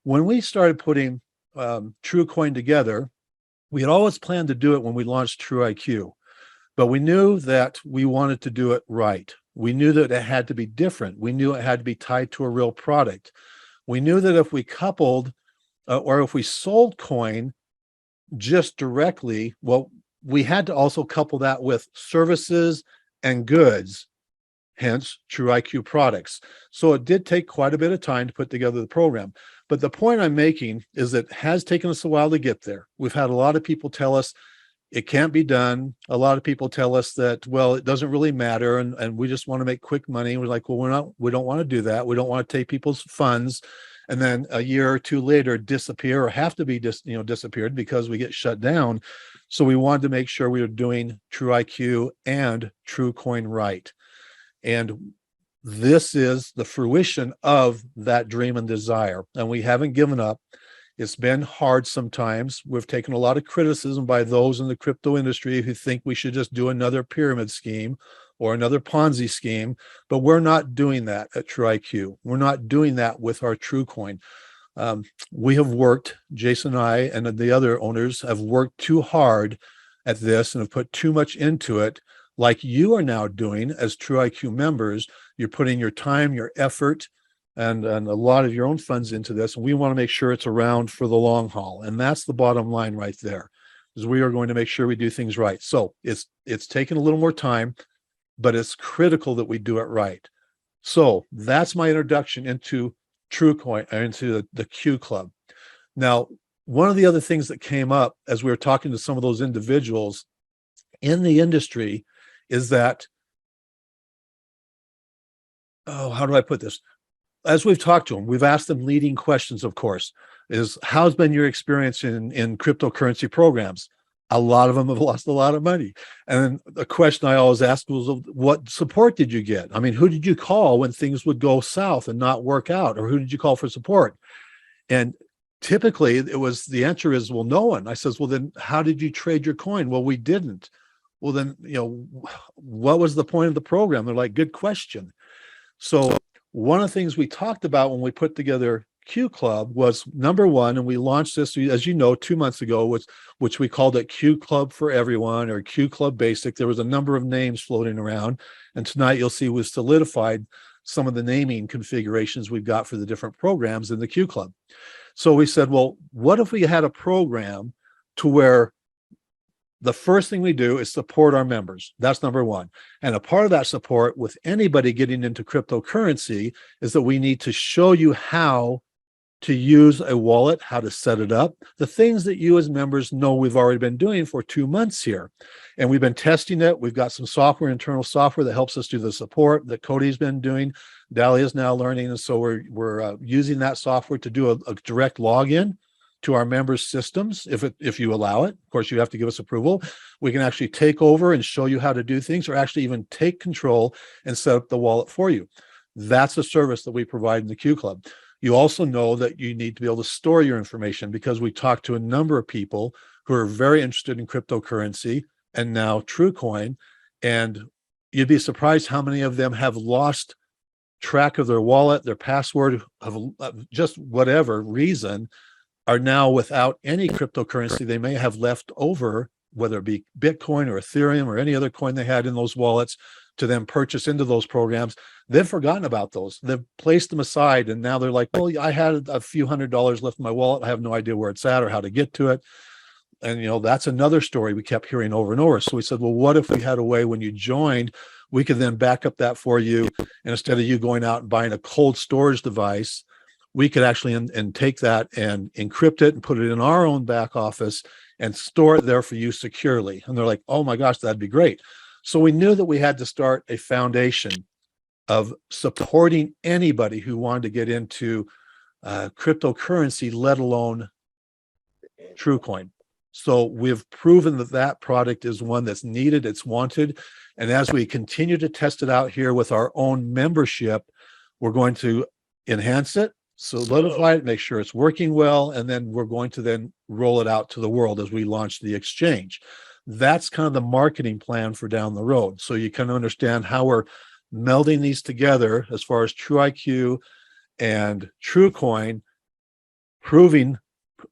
when we started putting TruQoin together, we had always planned to do it when we launched TruIQ, but we knew that we wanted to do it right. We knew that it had to be different. We knew it had to be tied to a real product. We knew that if we coupled or if we sold coin just directly, well, we had to also couple that with services and goods, hence TruIQ products. So it did take quite a bit of time to put together the program. But the point I'm making is that it has taken us a while to get there. We've had a lot of people tell us it can't be done. A lot of people tell us that, well, it doesn't really matter, and we just want to make quick money. We're like, well, we don't want to do that. We don't want to take people's funds and then a year or two later disappear or have to be disappeared because we get shut down. So we wanted to make sure we were doing TruIQ and TruQoin right. And this is the fruition of that dream and desire. And we haven't given up. It's been hard sometimes. We've taken a lot of criticism by those in the crypto industry who think we should just do another pyramid scheme or another Ponzi scheme, but we're not doing that at TruIQ. We're not doing that with our TruQoin. We have worked, Jason and I and the other owners have worked too hard at this and have put too much into it, like you are now doing as TruIQ members. You're putting your time, your effort, and a lot of your own funds into this. And we want to make sure it's around for the long haul. And that's the bottom line right there, is we are going to make sure we do things right. So it's taken a little more time, but it's critical that we do it right. So that's my introduction into TruQoin, into the Q Club. Now, one of the other things that came up as we were talking to some of those individuals in the industry is that, how do I put this? As we've talked to them, we've asked them leading questions, of course, is how's been your experience in cryptocurrency programs? A lot of them have lost a lot of money. And the question I always ask was, what support did you get? I mean, who did you call when things would go south and not work out? Or who did you call for support? And typically the answer is, well, no one. I says, well, then how did you trade your coin? Well, we didn't. Well, then, what was the point of the program? They're like, good question. So one of the things we talked about when we put together Q Club was, number one, and we launched this, as you know, 2 months ago, which we called it Q Club for Everyone or Q Club Basic. There was a number of names floating around, and tonight you'll see we've solidified some of the naming configurations we've got for the different programs in the Q Club. So we said, well, what if we had a program to where the first thing we do is support our members? That's number one. And a part of that support with anybody getting into cryptocurrency is that we need to show you how to use a wallet, how to set it up, the things that you as members know we've already been doing for 2 months here. And we've been testing it. We've got some software, internal software that helps us do the support that Cody's been doing. Dahlia is now learning. And so we're using that software to do a direct login to our members' systems, if you allow it. Of course, you have to give us approval. We can actually take over and show you how to do things, or actually even take control and set up the wallet for you. That's a service that we provide in the Q Club. You also know that you need to be able to store your information, because we talked to a number of people who are very interested in cryptocurrency and now TruQoin, and you'd be surprised how many of them have lost track of their wallet, their password, of just whatever reason, are now without any cryptocurrency they may have left over, whether it be Bitcoin or Ethereum or any other coin they had in those wallets to then purchase into those programs. They've forgotten about those. They've placed them aside, and now they're like, well, I had a few $100s left in my wallet. I have no idea where it's at or how to get to it. And that's another story we kept hearing over and over. So we said, well, what if we had a way when you joined, we could then back up that for you, and instead of you going out and buying a cold storage device, we could actually and take that and encrypt it and put it in our own back office and store it there for you securely. And they're like, oh my gosh, that'd be great. So we knew that we had to start a foundation of supporting anybody who wanted to get into cryptocurrency, let alone TruQoin. So we've proven that that product is one that's needed, it's wanted. And as we continue to test it out here with our own membership, we're going to enhance it, solidify it, make sure it's working well, and then we're going to then roll it out to the world as we launch the exchange. That's kind of the marketing plan for down the road. So you can understand how we're melding these together as far as TruIQ and TruQoin, proving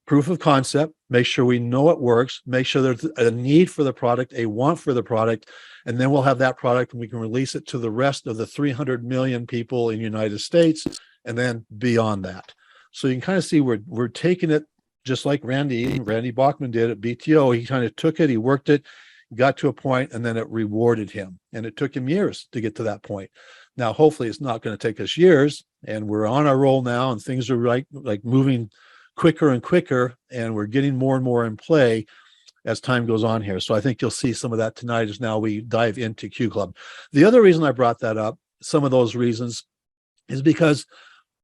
proof of concept, make sure we know it works, make sure there's a need for the product, a want for the product, and then we'll have that product and we can release it to the rest of the 300 million people in the United States, and then beyond that. So you can kind of see we're taking it just like Randy Bachman did at BTO. He kind of took it, he worked it, got to a point, and then it rewarded him. And it took him years to get to that point. Now, hopefully it's not going to take us years, and we're on our roll now, and things are like moving quicker and quicker, and we're getting more and more in play as time goes on here. So I think you'll see some of that tonight as now we dive into Q Club. The other reason I brought that up, some of those reasons, is because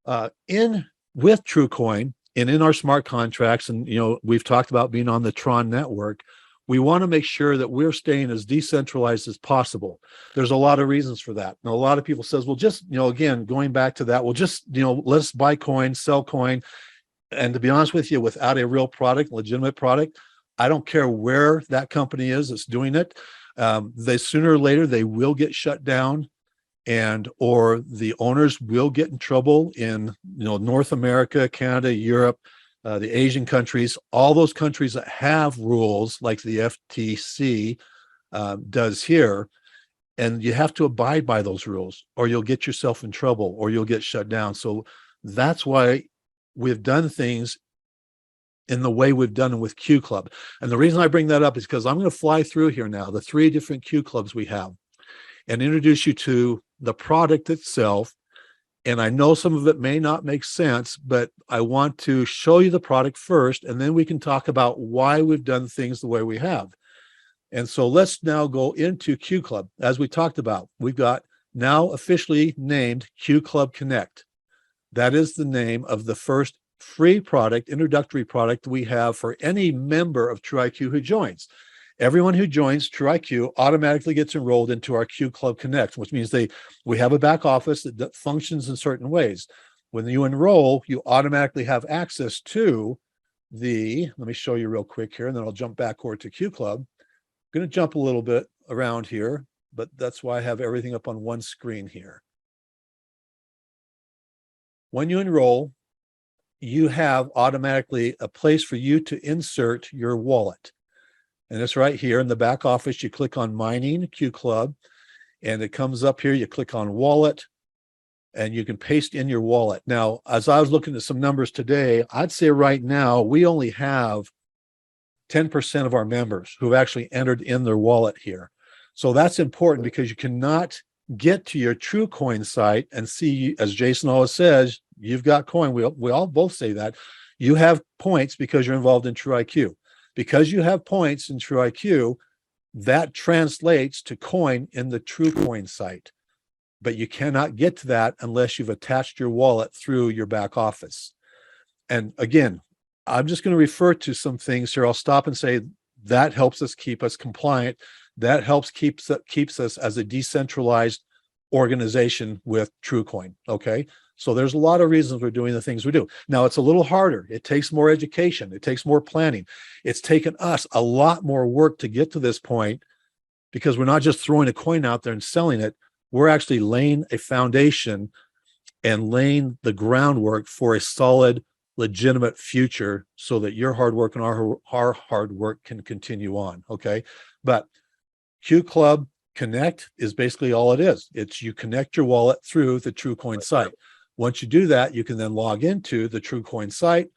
with TruQoin and in our smart contracts, and we've talked about being on the Tron network, we want to make sure that we're staying as decentralized as possible. There's a lot of reasons for that. And a lot of people says, well, just, again, going back to that, well, just, let's buy coin, sell coin. And to be honest with you, without a real product, legitimate product, I don't care where that company is that's doing it. They sooner or later, they will get shut down, or the owners will get in trouble in North America, Canada, Europe, the Asian countries, all those countries that have rules like the FTC does here. And you have to abide by those rules, or you'll get yourself in trouble, or you'll get shut down. So that's why we've done things in the way we've done them with Q Club. And the reason I bring that up is because I'm going to fly through here now the 3 different Q Clubs we have and introduce you to the product itself. And I know some of it may not make sense, but I want to show you the product first, and then we can talk about why we've done things the way we have. And so let's now go into Q Club. As we talked about, we've got now officially named Q Club Connect. That is the name of the first free product, introductory product we have for any member of TruIQ who joins. Everyone who joins TruIQ automatically gets enrolled into our Q Club Connect, which means we have a back office that functions in certain ways. When you enroll, you automatically have access to let me show you real quick here, and then I'll jump back over to Q Club. I'm going to jump a little bit around here, but that's why I have everything up on one screen here. When you enroll, you have automatically a place for you to insert your wallet. And it's right here in the back office. You click on Mining Q Club, and it comes up here. You click on Wallet, and you can paste in your wallet. Now, as I was looking at some numbers today, I'd say right now we only have 10% of our members who've actually entered in their wallet here. So that's important, because you cannot get to your TruQoin site and see, as Jason always says, you've got coin. We all both say that. You have points because you're involved in TruIQ. Because you have points in TruIQ, that translates to coin in the TruQoin site. But you cannot get to that unless you've attached your wallet through your back office. And again, I'm just going to refer to some things here. I'll stop and say that helps us keep us compliant. That keeps us as a decentralized organization with TruQoin. Okay. So there's a lot of reasons we're doing the things we do. Now, it's a little harder. It takes more education. It takes more planning. It's taken us a lot more work to get to this point, because we're not just throwing a coin out there and selling it. We're actually laying a foundation and laying the groundwork for a solid, legitimate future, so that your hard work and our hard work can continue on. Okay. But Q Club Connect is basically all it is. It's you connect your wallet through the TruQoin site. Once you do that, you can then log into the TruQoin site.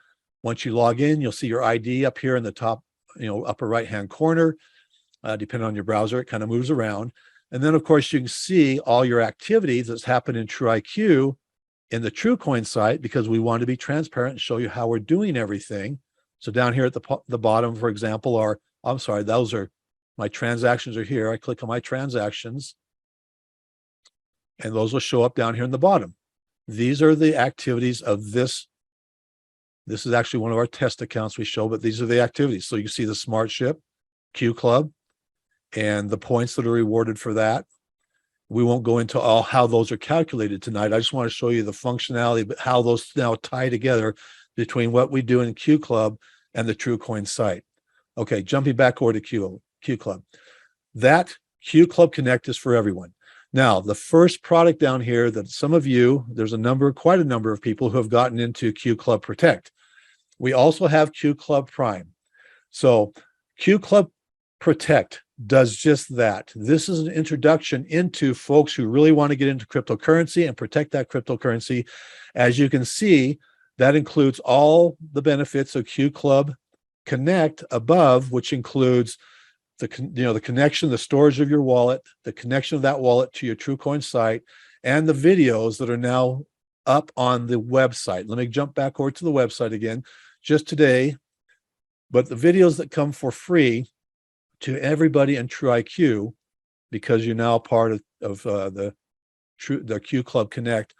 Once you log in, you'll see your ID up here in the top, upper right-hand corner. Depending on your browser, it kind of moves around. And then, of course, you can see all your activities that's happened in TruIQ in the TruQoin site, because we want to be transparent and show you how we're doing everything. So down here at the bottom, for example, those are my transactions are here. I click on my transactions, and those will show up down here in the bottom. These are the activities of this. This is actually one of our test accounts we show, but these are the activities. So you see the Smart Ship, Q Club, and the points that are rewarded for that. We won't go into all how those are calculated tonight. I just want to show you the functionality, but how those now tie together between what we do in Q Club and the TruQoin site. Okay, jumping back over to Q Club. That Q Club Connect is for everyone. Now, the first product down here that some of you, there's quite a number of people who have gotten into Q Club Protect. We also have Q Club Prime. So Q Club Protect does just that. This is an introduction into folks who really want to get into cryptocurrency and protect that cryptocurrency. As you can see, that includes all the benefits of Q Club Connect above, which includes the connection, the storage of your wallet, the connection of that wallet to your TruQoin site, and the videos that are now up on the website. Let me jump back over to the website again, just today. But the videos that come for free to everybody in TruIQ, because you're now part of the Q Club Connect,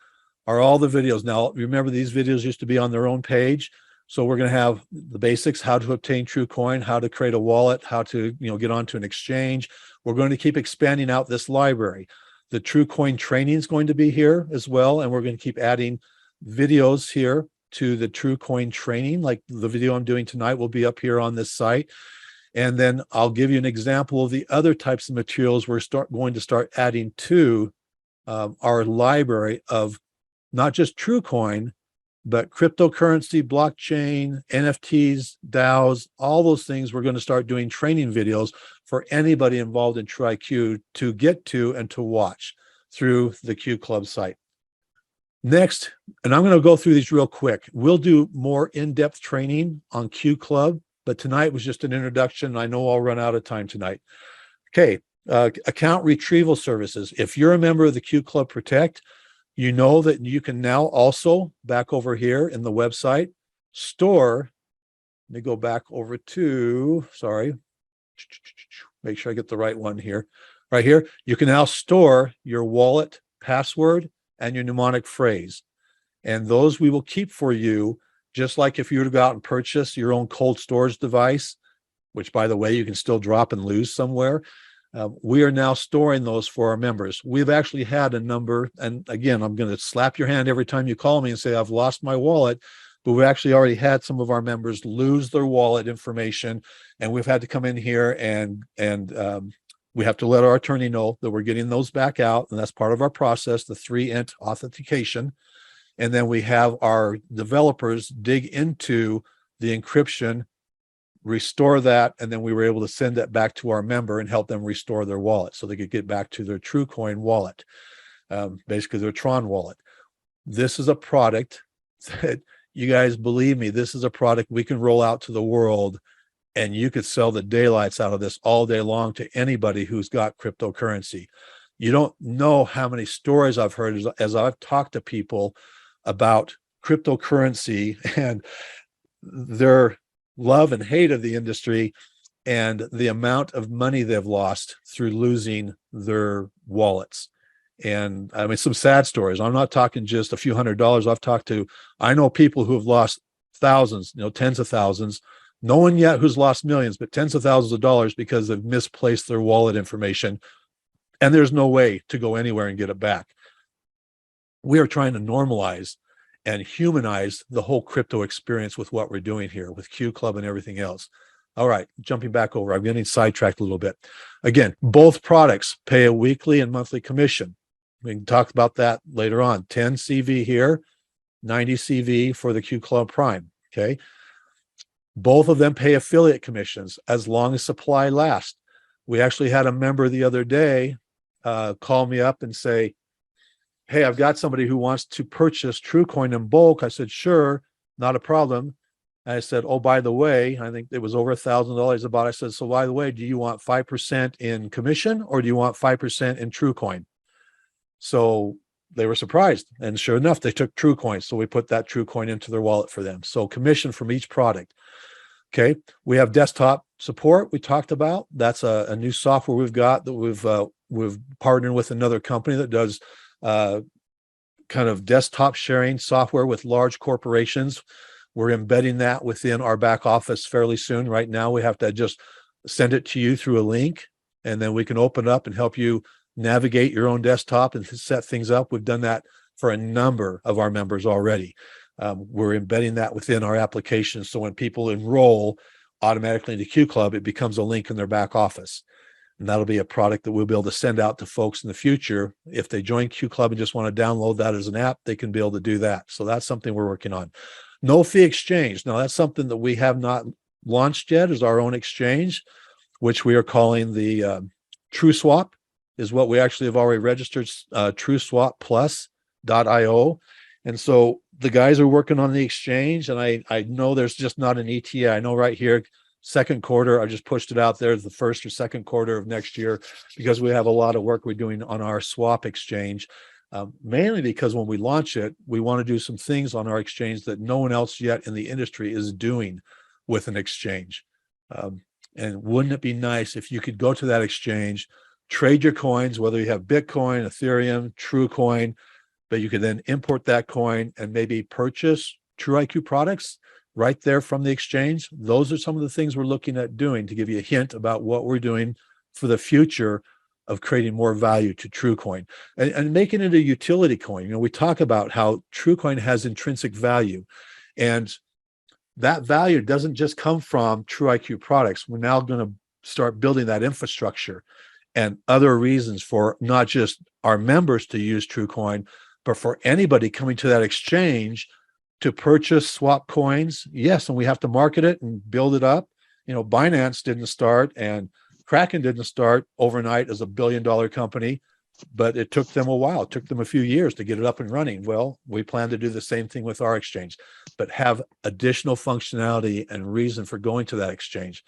are all the videos. Now, remember, these videos used to be on their own page. So we're going to have the basics: how to obtain TruQoin, how to create a wallet, how to get onto an exchange. We're going to keep expanding out this library. The TruQoin training is going to be here as well, and we're going to keep adding videos here to the TruQoin training. Like the video I'm doing tonight will be up here on this site. And then I'll give you an example of the other types of materials we're going to start adding to our library of not just TruQoin, but cryptocurrency, blockchain, NFTs, DAOs, all those things. We're going to start doing training videos for anybody involved in TruIQ to get to and to watch through the Q Club site. Next, and I'm going to go through these real quick. We'll do more in-depth training on Q Club, but tonight was just an introduction. I know I'll run out of time tonight. Okay, account retrieval services. If you're a member of the Q Club Protect, you know that you can now also, back over here in the website, store. Let me go back over to, sorry, make sure I get the right one here. Right here, you can now store your wallet password and your mnemonic phrase. And those we will keep for you, just like if you were to go out and purchase your own cold storage device, which, by the way, you can still drop and lose somewhere. We are now storing those for our members. We've actually had a number, and again, I'm going to slap your hand every time you call me and say, I've lost my wallet, but we've actually already had some of our members lose their wallet information, and we've had to come in here and we have to let our attorney know that we're getting those back out, and that's part of our process, the 3-int authentication. And then we have our developers dig into the encryption, restore that, and then we were able to send that back to our member and help them restore their wallet so they could get back to their TruQoin wallet, basically their Tron wallet. This is a product that, you guys, believe me, this is a product we can roll out to the world, and you could sell the daylights out of this all day long to anybody who's got cryptocurrency. You don't know how many stories I've heard as I've talked to people about cryptocurrency and their love and hate of the industry and the amount of money they've lost through losing their wallets. And I mean, some sad stories. I'm not talking just a few $100s. I know people who have lost thousands, tens of thousands. No one yet who's lost millions, but tens of thousands of dollars because they've misplaced their wallet information. And there's no way to go anywhere and get it back. We are trying to normalize and humanize the whole crypto experience with what we're doing here with Q Club and everything else. All right, jumping back over, I'm getting sidetracked a little bit. Again, both products pay a weekly and monthly commission. We can talk about that later on. 10 CV here, 90 CV for the Q Club Prime, okay? Both of them pay affiliate commissions as long as supply lasts. We actually had a member the other day call me up and say, hey, I've got somebody who wants to purchase TruQoin in bulk. I said, sure, not a problem. And I said, oh, by the way, I think it was over $1,000 about. I said, so by the way, do you want 5% in commission or do you want 5% in TruQoin? So they were surprised. And sure enough, they took TruQoin. So we put that TruQoin into their wallet for them. So commission from each product. Okay. We have desktop support we talked about. That's a new software we've got that we've partnered with another company that does kind of desktop sharing software with large corporations. We're embedding that within our back office fairly soon. Right now, we have to just send it to you through a link, and then we can open up and help you navigate your own desktop and set things up. We've done that for a number of our members already. We're embedding that within our application. So when people enroll automatically into Q Club, it becomes a link in their back office. And that'll be a product that we'll be able to send out to folks in the future. If they join Q Club and just want to download that as an app, they can be able to do that. So that's something we're working on. No fee exchange. Now, that's something that we have not launched yet, is our own exchange, which we are calling the TruSwap, is what we actually have already registered, TruSwapPlus.io. And so the guys are working on the exchange, and I know there's just not an ETA. I know right here, second quarter, I just pushed it out there, the first or second quarter of next year, because we have a lot of work we're doing on our swap exchange. Mainly because when we launch it, we want to do some things on our exchange that no one else yet in the industry is doing with an exchange. And wouldn't it be nice if you could go to that exchange, trade your coins, whether you have Bitcoin, Ethereum, TruQoin, but you could then import that coin and maybe purchase TruIQ products right there from the exchange. Those are some of the things we're looking at doing to give you a hint about what we're doing for the future of creating more value to TruQoin and making it a utility coin. You know, we talk about how TruQoin has intrinsic value, and that value doesn't just come from TruIQ products. We're now going to start building that infrastructure and other reasons for not just our members to use TruQoin, but for anybody coming to that exchange to purchase swap coins. Yes, and we have to market it and build it up. You know, Binance didn't start, and Kraken didn't start overnight as a billion-dollar company, but it took them a while. It took them a few years to get it up and running. Well, we plan to do the same thing with our exchange, but have additional functionality and reason for going to that exchange.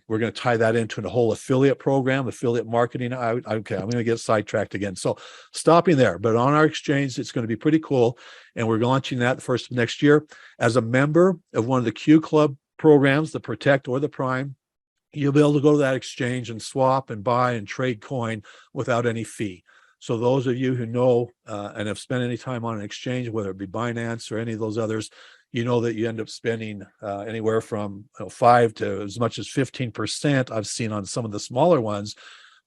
We're going to tie that into a whole affiliate program, affiliate marketing. Okay, I'm going to get sidetracked again. So stopping there, but on our exchange, it's going to be pretty cool. And we're launching that the first of next year. As a member of one of the Q Club programs, the Protect or the Prime, you'll be able to go to that exchange and swap and buy and trade coin without any fee. So those of you who know and have spent any time on an exchange, whether it be Binance or any of those others, you know that you end up spending anywhere from 5 to as much as 15%. I've seen on some of the smaller ones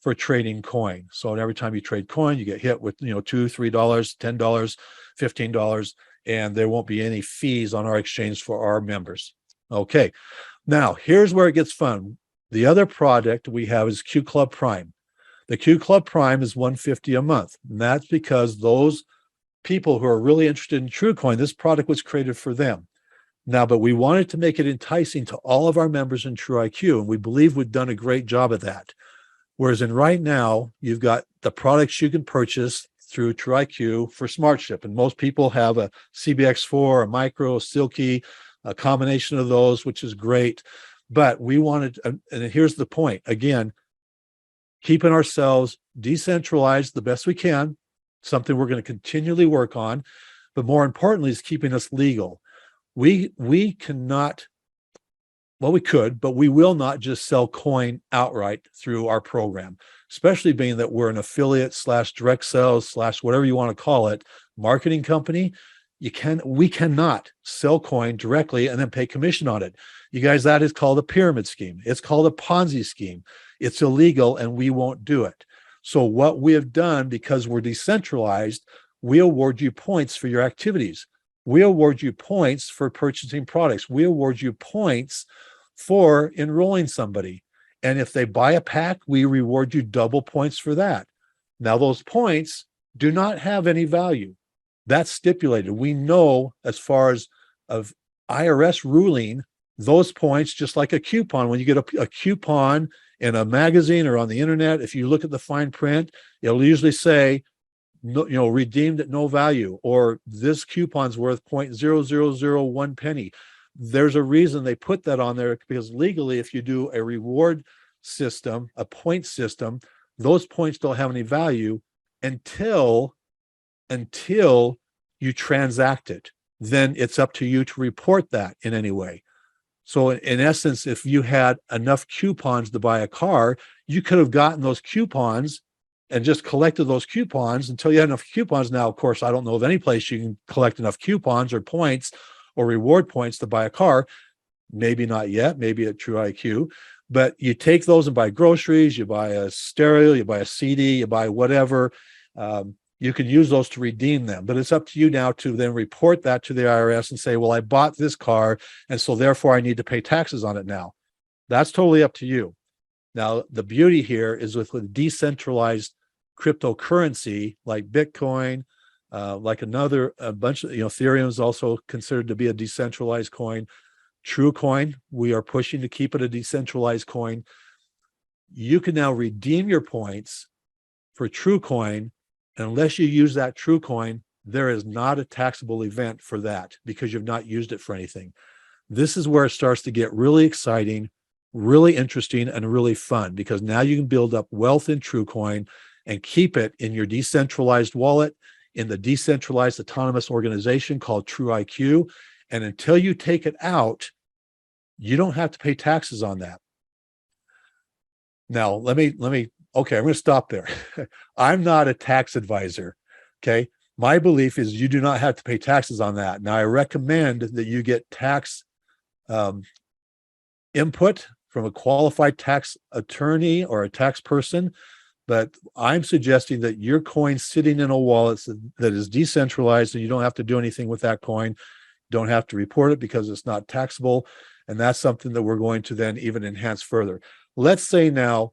for trading coin. So every time you trade coin, you get hit with $2, $3, $10, $15, and there won't be any fees on our exchange for our members. Okay, now here's where it gets fun. The other product we have is Q Club Prime. The Q Club Prime is $150 a month. And that's because those people who are really interested in TruQoin, this product was created for them. Now, but we wanted to make it enticing to all of our members in TruIQ, and we believe we've done a great job of that. Whereas in right now, you've got the products you can purchase through TruIQ for SmartShip. And most people have a CBX4, a Micro, Silky, a combination of those, which is great. But we wanted, and here's the point, again, keeping ourselves decentralized the best we can, something we're going to continually work on, but more importantly is keeping us legal. We cannot, well, we could, but we will not just sell coin outright through our program, especially being that we're an affiliate / direct sales / whatever you want to call it, marketing company. We cannot sell coin directly and then pay commission on it. You guys, that is called a pyramid scheme. It's called a Ponzi scheme. It's illegal, and we won't do it. So what we have done, because we're decentralized, we award you points for your activities. We award you points for purchasing products. We award you points for enrolling somebody. And if they buy a pack, we reward you double points for that. Now, those points do not have any value. That's stipulated. We know, as far as of IRS ruling, those points, just like a coupon, when you get a coupon in a magazine or on the internet, if you look at the fine print, it'll usually say, no, redeemed at no value, or this coupon's worth 0.0001 penny. There's a reason they put that on there, because legally, if you do a reward system, a point system, those points don't have any value until you transact it. Then it's up to you to report that in any way. So in essence, if you had enough coupons to buy a car, you could have gotten those coupons and just collected those coupons until you had enough coupons. Now, of course, I don't know of any place you can collect enough coupons or points or reward points to buy a car. Maybe not yet, maybe at TruIQ, but you take those and buy groceries, you buy a stereo, you buy a CD, you buy whatever. You can use those to redeem them, but it's up to you now to then report that to the IRS and say, well, I bought this car, and so therefore I need to pay taxes on it now. That's totally up to you. Now, the beauty here is with decentralized cryptocurrency like Bitcoin, like a bunch of, Ethereum is also considered to be a decentralized coin. TruQoin, we are pushing to keep it a decentralized coin. You can now redeem your points for TruQoin. Unless you use that TruQoin, there is not a taxable event for that because you've not used it for anything. This is where it starts to get really exciting, really interesting, and really fun, because now you can build up wealth in TruQoin and keep it in your decentralized wallet in the decentralized autonomous organization called TruIQ. And until you take it out, you don't have to pay taxes on that. Now, okay, I'm going to stop there. I'm not a tax advisor. Okay. My belief is you do not have to pay taxes on that. Now, I recommend that you get tax input from a qualified tax attorney or a tax person, but I'm suggesting that your coin sitting in a wallet that is decentralized, and you don't have to do anything with that coin, don't have to report it because it's not taxable. And that's something that we're going to then even enhance further. Let's say now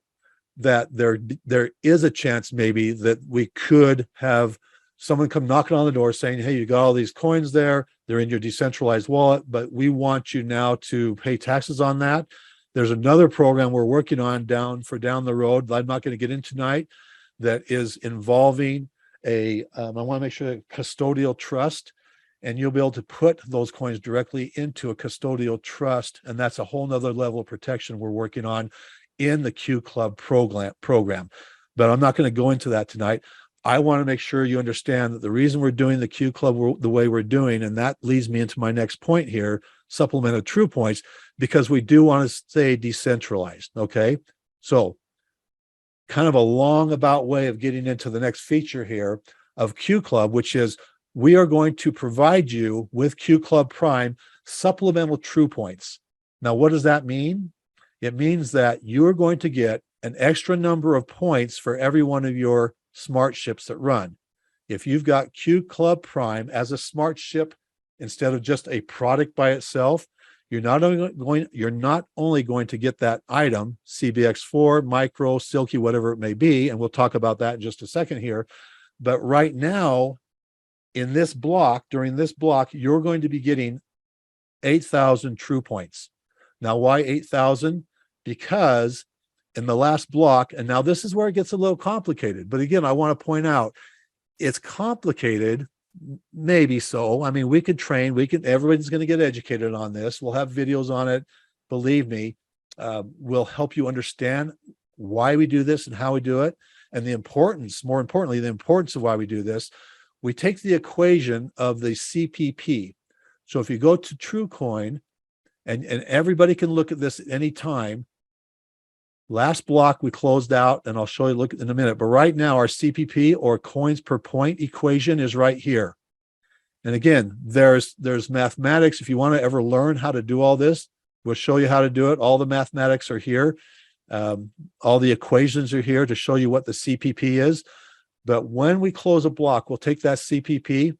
that there is a chance maybe that we could have someone come knocking on the door saying, hey, you got all these coins there, they're in your decentralized wallet, but we want you now to pay taxes on that. There's another program we're working on down the road that I'm not going to get into tonight that is involving I want to make sure that custodial trust, and you'll be able to put those coins directly into a custodial trust. And that's a whole nother level of protection we're working on in the Q Club program. But I'm not going to go into that tonight. I want to make sure you understand that the reason we're doing the Q Club the way we're doing, and that leads me into my next point here, supplement of true points, because we do want to stay decentralized. Okay. So kind of a long about way of getting into the next feature here of Q Club, which is we are going to provide you with Q Club Prime supplemental true points. Now, what does that mean? It means that you're going to get an extra number of points for every one of your smart ships that run. If you've got Q Club Prime as a smart ship instead of just a product by itself, you're not only going to get that item, CBX4, Micro, Silky, whatever it may be, and we'll talk about that in just a second here, but right now, in this block, during this block, you're going to be getting 8,000 true points. Now, why 8,000? Because in the last block, and now this is where it gets a little complicated, but again, I want to point out, it's complicated, maybe so. I mean, we could train, everybody's going to get educated on this. We'll have videos on it. Believe me, we'll help you understand why we do this and how we do it, and more importantly, the importance of why we do this. We take the equation of the CPP. So if you go to TruQoin, and everybody can look at this at any time. Last block we closed out, and I'll show you look in a minute. But right now our CPP, or coins per point equation, is right here. And again, there's mathematics. If you want to ever learn how to do all this, we'll show you how to do it. All the mathematics are here. All the equations are here to show you what the CPP is. But when we close a block, we'll take that CPP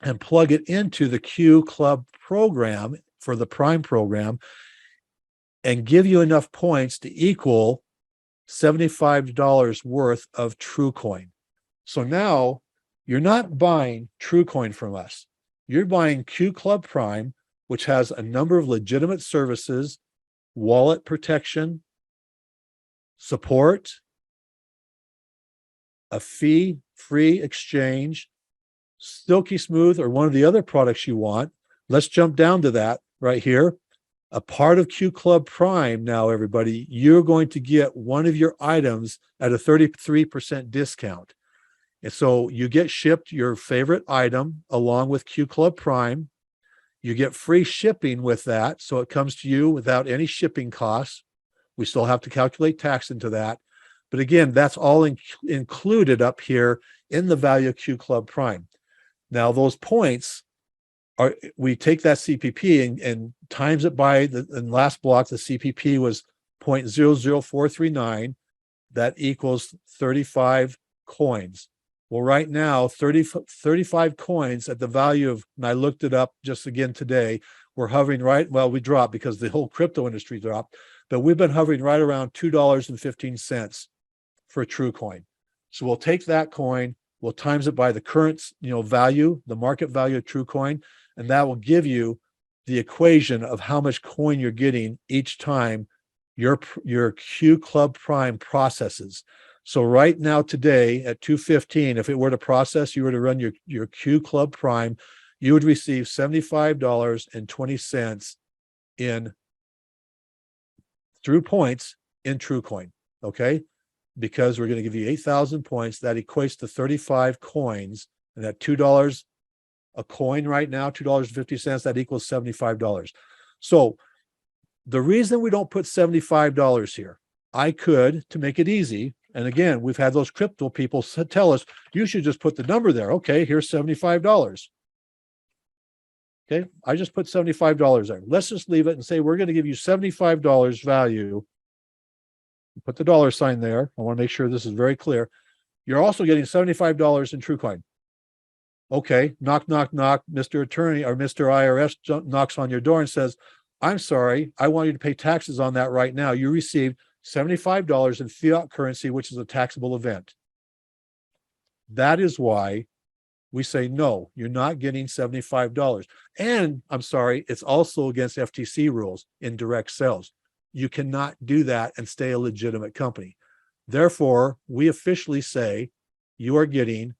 and plug it into the Q Club program for the Prime program and give you enough points to equal $75 worth of TruQoin. So now you're not buying TruQoin from us. You're buying Q Club Prime, which has a number of legitimate services, wallet protection, support, a fee-free exchange, Silky Smooth, or one of the other products you want. Let's jump down to that right here. A part of Q Club Prime now, everybody, you're going to get one of your items at a 33% discount. And so you get shipped your favorite item along with Q Club Prime. You get free shipping with that. So it comes to you without any shipping costs. We still have to calculate tax into that. But again, that's all included up here in the value of Q Club Prime. Now, those points we take that CPP and times it by in last block, the CPP was 0.00439. That equals 35 coins. Well, right now, 35 coins at the value of, and I looked it up just again today, we're hovering we dropped because the whole crypto industry dropped, but we've been hovering right around $2.15 for TruQoin. So we'll take that coin, We'll times it by the current, value, the market value of TruQoin, and that will give you the equation of how much coin you're getting each time your Q Club Prime processes. So right now, today at 2:15, if it were to process, you were to run your Q Club Prime, you would receive $75.20 in through points in TruQoin. Okay. Because we're going to give you 8,000 points. That equates to 35 coins. And at $2 a coin right now, $2.50, that equals $75. So the reason we don't put $75 here, I could, to make it easy. And again, we've had those crypto people tell us, you should just put the number there. Okay, here's $75. Okay, I just put $75 there. Let's just leave it and say, we're going to give you $75 value. Put the dollar sign there. I want to make sure this is very clear. You're also getting $75 in TruQoin. Okay, knock, knock, knock. Mr. Attorney or Mr. IRS knocks on your door and says, I'm sorry, I want you to pay taxes on that right now. You received $75 in fiat currency, which is a taxable event. That is why we say, no, you're not getting $75. And I'm sorry, it's also against FTC rules in direct sales. You cannot do that and stay a legitimate company. Therefore, we officially say you are getting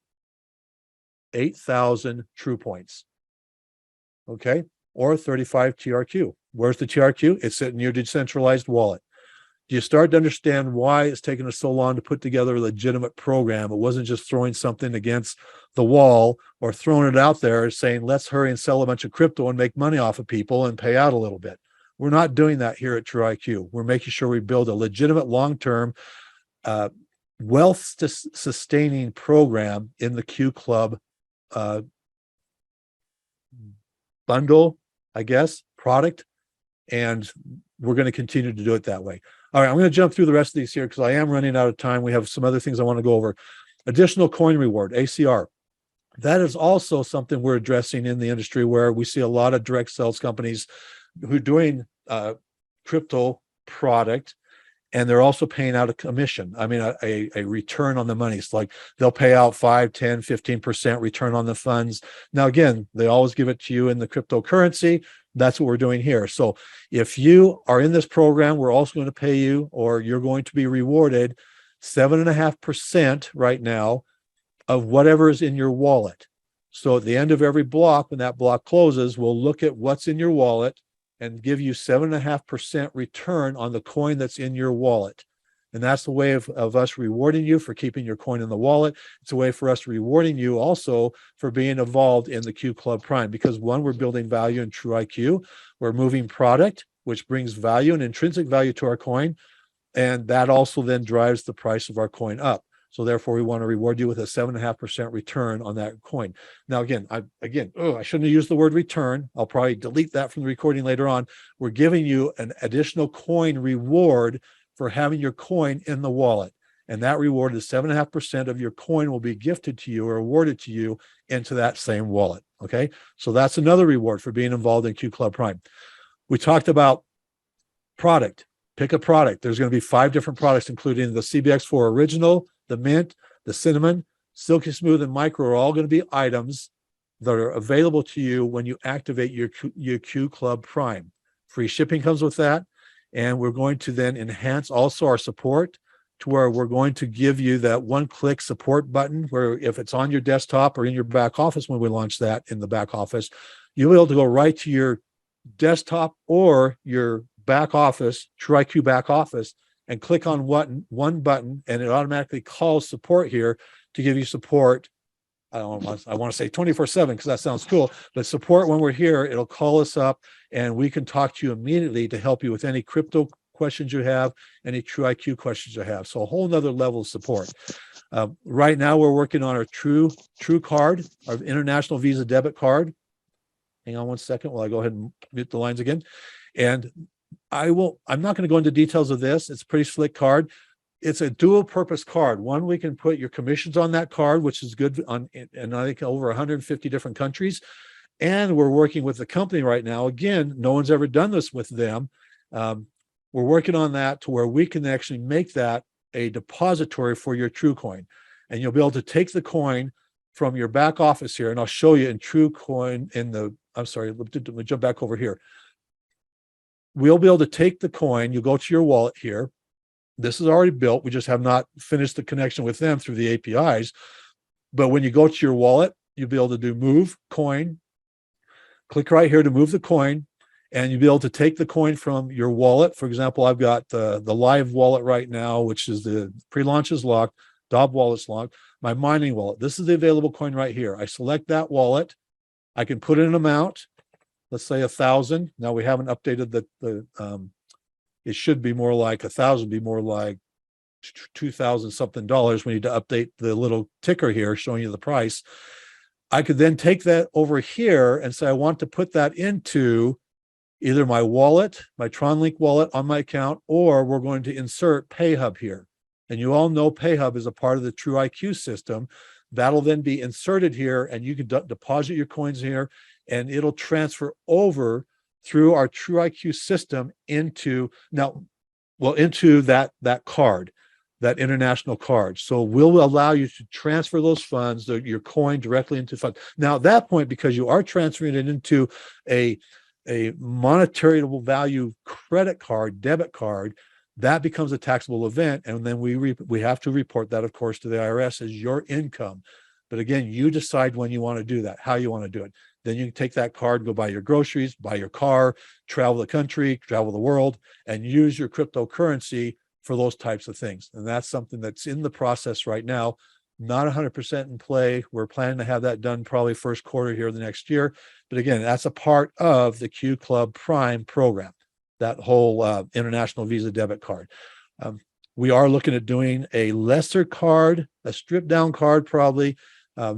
8,000 True Points. Okay, or 35 TRQ. Where's the TRQ? It's sitting in your decentralized wallet. Do you start to understand why it's taken us so long to put together a legitimate program? It wasn't just throwing something against the wall or throwing it out there saying, let's hurry and sell a bunch of crypto and make money off of people and pay out a little bit. We're not doing that here at TruIQ. We're making sure we build a legitimate long-term wealth sustaining program in the Q Club bundle, I guess, product. And we're going to continue to do it that way. All right, I'm going to jump through the rest of these here because I am running out of time. We have some other things I want to go over. Additional coin reward, ACR. That is also something we're addressing in the industry where we see a lot of direct sales companies who are doing crypto product, and they're also paying out a commission. I mean, a return on the money. It's like they'll pay out 5, 10, 15% return on the funds. Now, again, they always give it to you in the cryptocurrency. That's what we're doing here. So if you are in this program, we're also going to pay you, or you're going to be rewarded 7.5% right now of whatever is in your wallet. So at the end of every block, when that block closes, we'll look at what's in your wallet and give you 7.5% return on the coin that's in your wallet. And that's the way of us rewarding you for keeping your coin in the wallet. It's a way for us rewarding you also for being involved in the Q Club Prime, because one, we're building value in TruIQ. We're moving product, which brings value and intrinsic value to our coin. And that also then drives the price of our coin up. So therefore, we want to reward you with a 7.5% return on that coin. Now, again, I shouldn't have used the word return. I'll probably delete that from the recording later on. We're giving you an additional coin reward for having your coin in the wallet. And that reward is 7.5% of your coin will be gifted to you or awarded to you into that same wallet. Okay. So that's another reward for being involved in Q Club Prime. We talked about product. Pick a product. There's going to be 5 different products, including the CBX4 Original, the Mint, the Cinnamon, Silky Smooth, and Micro are all going to be items that are available to you when you activate your Q Club Prime. Free shipping comes with that. And we're going to then enhance also our support to where we're going to give you that one-click support button where if it's on your desktop or in your back office, when we launch that in the back office, you'll be able to go right to your desktop or your back office, TruIQ back office, and click on one button, and it automatically calls support here to give you support. I want to say 24/7 because that sounds cool, but support when we're here, it'll call us up and we can talk to you immediately to help you with any crypto questions you have, any TruIQ questions you have. So a whole nother level of support. Right now, we're working on our True card, our international Visa debit card. Hang on one second while I go ahead and mute the lines again. And I'm not going to go into details of this. It's a pretty slick card. It's a dual purpose card. One, we can put your commissions on that card, which is good and I think over 150 different countries. And we're working with the company right now. Again, no one's ever done this with them. We're working on that to where we can actually make that a depository for your TruQoin. and you'll be able to take the coin from your back office here, and I'll show you in TruQoin in the, I'm sorry, let me jump back over here. We'll be able to take the coin, you go to your wallet here. This is already built. We just have not finished the connection with them through the APIs. But when you go to your wallet, you'll be able to do move coin, click right here to move the coin, and you'll be able to take the coin from your wallet. For example, I've got the live wallet right now, which is the pre-launch is locked, Dob wallet's locked, my mining wallet. This is the available coin right here. I select that wallet. I can put in an amount, let's say 1,000. Now we haven't updated it should be more like 1,000, be more like 2,000 something dollars. We need to update the little ticker here showing you the price. I could then take that over here and say, I want to put that into either my wallet, my TronLink wallet on my account, or we're going to insert PayHub here. And you all know PayHub is a part of the TruIQ system. That'll then be inserted here, and you can deposit your coins here, and it'll transfer over through our TruIQ system into that card, that international card. So we'll allow you to transfer those funds, your coin, directly into funds. Now at that point, because you are transferring it into a monetary value credit card, debit card, that becomes a taxable event. And then we have to report that, of course, to the IRS as your income. But again, you decide when you want to do that, how you want to do it. Then you can take that card, go buy your groceries, buy your car, travel the country, travel the world, and use your cryptocurrency for those types of things. And that's something that's in the process right now, not 100% in play. We're planning to have that done probably first quarter here the next year. But again, that's a part of the Q Club Prime program, that whole international Visa debit card. We are looking at doing a lesser card, a stripped down card probably,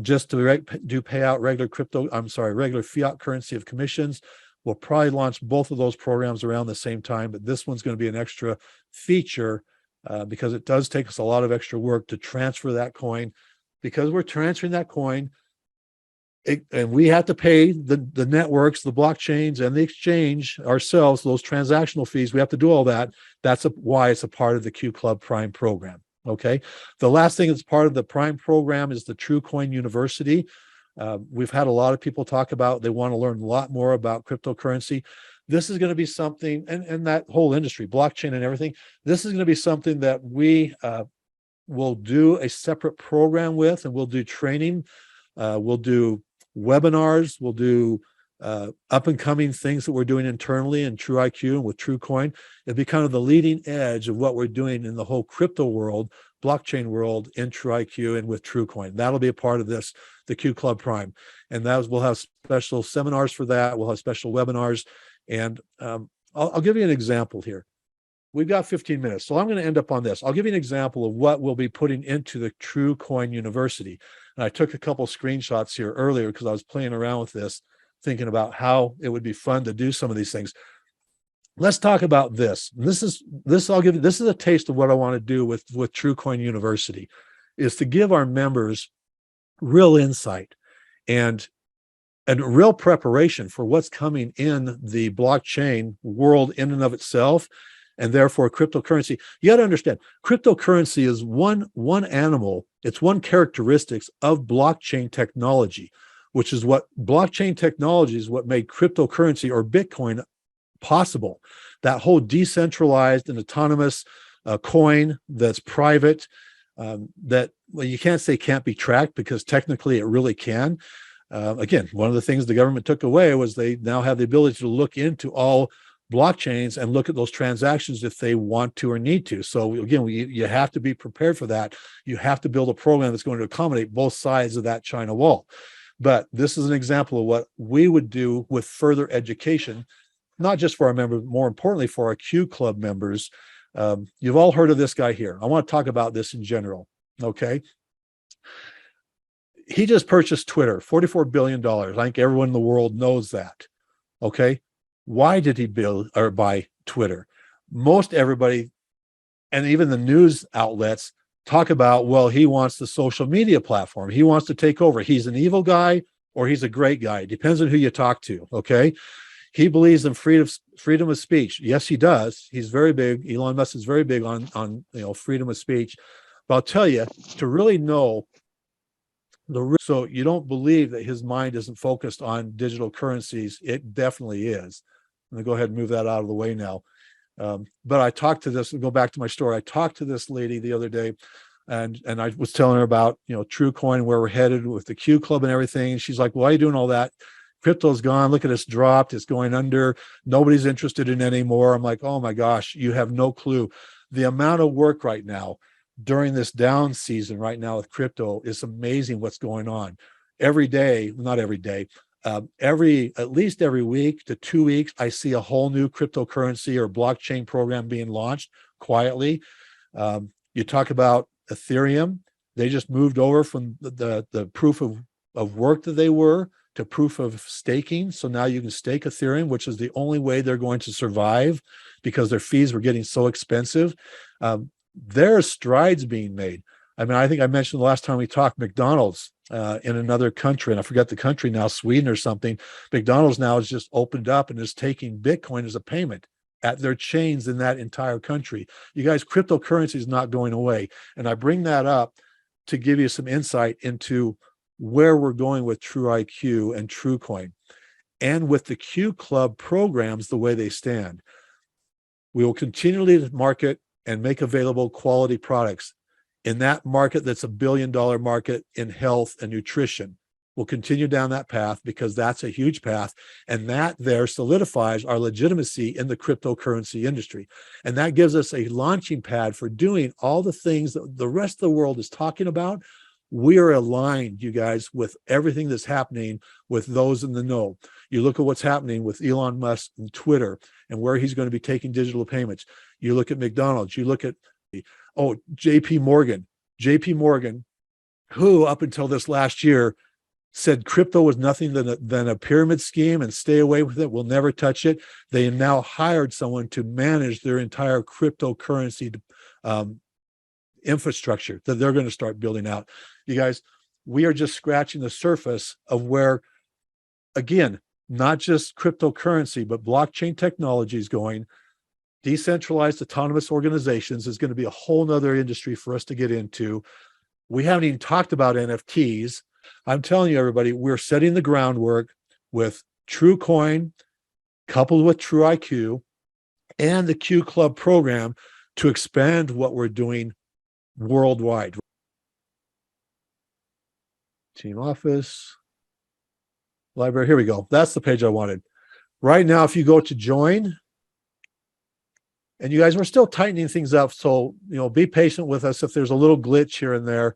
just to pay out regular fiat currency of commissions. We'll probably launch both of those programs around the same time, but this one's going to be an extra feature because it does take us a lot of extra work to transfer that coin. Because we're transferring that coin, and we have to pay the networks, the blockchains, and the exchange ourselves, those transactional fees. We have to do all that. That's why it's a part of the Q Club Prime program. Okay. The last thing that's part of the Prime program is the TruQoin University. We've had a lot of people talk about, they want to learn a lot more about cryptocurrency. This is going to be something, and that whole industry, blockchain and everything, this is going to be something that we will do a separate program with, and we'll do training. We'll do webinars. We'll do up and coming things that we're doing internally in TruIQ and with TruQoin. It'll be kind of the leading edge of what we're doing in the whole crypto world, blockchain world in TruIQ and with TruQoin. That'll be a part of this, the Q Club Prime. And we'll have special seminars for that. We'll have special webinars. And I'll give you an example here. We've got 15 minutes, so I'm going to end up on this. I'll give you an example of what we'll be putting into the TruQoin University. And I took a couple screenshots here earlier because I was playing around with this, thinking about how it would be fun to do some of these things. Let's talk about this. This is a taste of what I want to do with TruQoin University, is to give our members real insight and real preparation for what's coming in the blockchain world in and of itself, and therefore cryptocurrency. You got to understand, cryptocurrency is one animal. It's one characteristics of blockchain technology, which is what blockchain technology is what made cryptocurrency or Bitcoin possible. That whole decentralized and autonomous coin that's private, that, well, you can't say can't be tracked, because technically it really can. Again, one of the things the government took away was they now have the ability to look into all blockchains and look at those transactions if they want to or need to. So again, you have to be prepared for that. You have to build a program that's going to accommodate both sides of that China wall. But this is an example of what we would do with further education, not just for our members, more importantly for our Q Club members. You've all heard of this guy here. I want to talk about this in general. Okay. He just purchased Twitter, $44 billion. I think everyone in the world knows that. Okay. Why did he buy Twitter? Most everybody, and even the news outlets, talk about, well, he wants the social media platform. He wants to take over. He's an evil guy or he's a great guy. It depends on who you talk to. Okay. He believes in freedom of speech. Yes, he does. He's very big. Elon Musk is very big on freedom of speech. But I'll tell you, to really know so you don't believe that his mind isn't focused on digital currencies. It definitely is. I'm going to go ahead and move that out of the way now. But I talked to this, and go back to my story. I talked to this lady the other day, and I was telling her about, TruQoin, where we're headed with the Q Club and everything. And she's like, "Why are you doing all that? Crypto's gone. Look at it's dropped. It's going under. Nobody's interested in it anymore." I'm like, "Oh my gosh, you have no clue. The amount of work right now during this down season right now with crypto is amazing what's going on. Every day, not every day, at least every week to 2 weeks, I see a whole new cryptocurrency or blockchain program being launched quietly. You talk about Ethereum. They just moved over from the proof of work that they were to proof of staking. So now you can stake Ethereum, which is the only way they're going to survive because their fees were getting so expensive. There are strides being made. I mean, I think I mentioned the last time we talked, McDonald's in another country, and I forget the country now, Sweden or something. McDonald's now has just opened up and is taking Bitcoin as a payment at their chains in that entire country. You guys, cryptocurrency is not going away. And I bring that up to give you some insight into where we're going with TruIQ and TruQoin, and with the Q Club programs the way they stand. We will continually market and make available quality products in that market that's $1 billion market in health and nutrition. We'll continue down that path because that's a huge path, and that there solidifies our legitimacy in the cryptocurrency industry. And that gives us a launching pad for doing all the things that the rest of the world is talking about. We are aligned, you guys, with everything that's happening with those in the know. You look at what's happening with Elon Musk and Twitter and where he's going to be taking digital payments. You look at McDonald's, you look at, JP Morgan, who up until this last year said crypto was nothing than a pyramid scheme and stay away with it. We'll never touch it. They have now hired someone to manage their entire cryptocurrency infrastructure that they're going to start building out. You guys, we are just scratching the surface of where, again, not just cryptocurrency, but blockchain technology is going. Decentralized autonomous organizations is going to be a whole nother industry for us to get into. We haven't even talked about NFTs. I'm telling you, everybody, we're setting the groundwork with TruQoin coupled with TruIQ and the Q Club program to expand what we're doing worldwide. Team office, library. Here we go. That's the page I wanted. Right now, if you go to join, and you guys, we're still tightening things up. So, be patient with us if there's a little glitch here and there.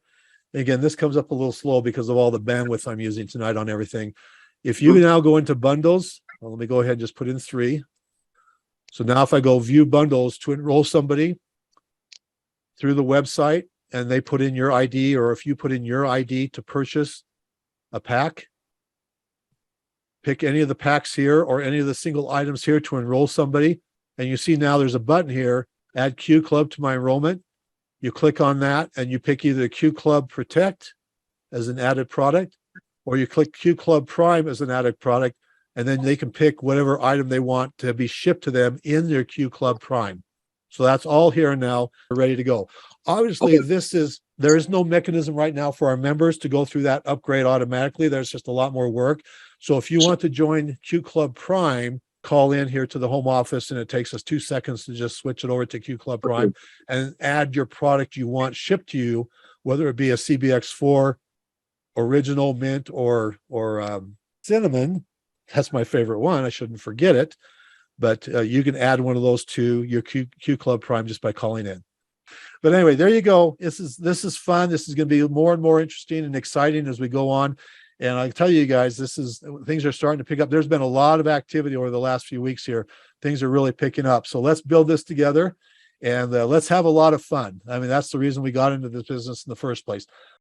Again, this comes up a little slow because of all the bandwidth I'm using tonight on everything. If you now go into bundles, let me go ahead and just put in 3. So now if I go view bundles to enroll somebody through the website and they put in your ID, or if you put in your ID to purchase a pack, pick any of the packs here or any of the single items here to enroll somebody. And you see now there's a button here, add Q Club to my enrollment. You click on that and you pick either Q Club Protect as an added product, or you click Q Club Prime as an added product, and then they can pick whatever item they want to be shipped to them in their Q Club Prime. So that's all here and now, ready to go. Obviously, there is no mechanism right now for our members to go through that upgrade automatically. There's just a lot more work. So if you want to join Q Club Prime, call in here to the home office, and it takes us 2 seconds to just switch it over to Q Club Prime and add your product you want shipped to you, whether it be a CBX4, original, mint, or cinnamon. That's my favorite one. I shouldn't forget it. But you can add one of those to your Q Club Prime just by calling in. But anyway, there you go. This is fun. This is going to be more and more interesting and exciting as we go on. And I tell you guys, things are starting to pick up. There's been a lot of activity over the last few weeks here. Things are really picking up. So let's build this together and let's have a lot of fun. I mean, that's the reason we got into this business in the first place.